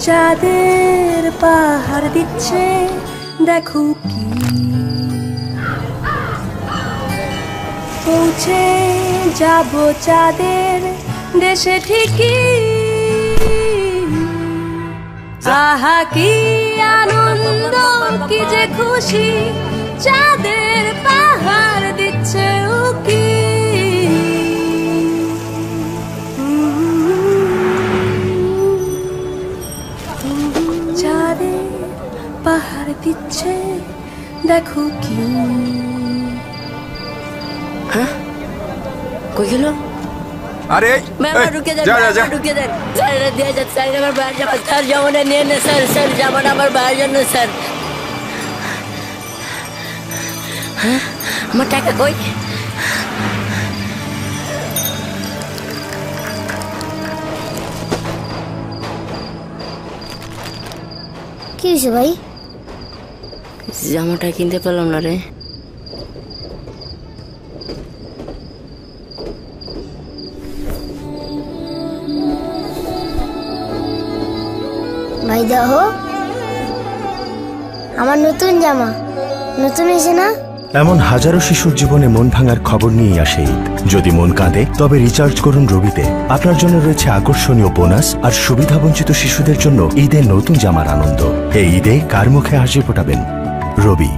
চাঁদের পাহাড় দিচ্ছে দেখো কি, পৌঁছে যাব চাঁদের দেশে ঠিকই। আহা কি আনন্দ, কি যে খুশি, চাঁদের পাহাড় দিচ্ছে উকি। চাঁদের পাহাড় দিচ্ছে দেখো কি। হ্যাঁ কই গেল? আরে ঢুকে দেন, ঢুকে দেন স্যার, দিয়ে যান স্যার, আমার বাইরে যাবো স্যার, জামাটা নিয়ে না স্যার, স্যার জামাটা আমার বাইরে জন্য স্যার। হ্যাঁ আমার টাকা কই? কি হয়েছে ভাই? জামাটা কিনতে পারলাম না রে। ভাই দেখো আমার নতুন জামা, নতুন এসে না? এমন হাজারো শিশুর জীবনে মন ভাঙার খবর নিয়ে আসে ঈদ। যদি মন কাঁদে তবে রিচার্জ করুন রবিতে। আপনার জন্য রয়েছে আকর্ষণীয় বোনাস আর সুবিধাবঞ্চিত শিশুদের জন্য ঈদের নতুন জামার আনন্দ। এই ঈদে কার মুখে হাসি ফোটাবেন? রবি।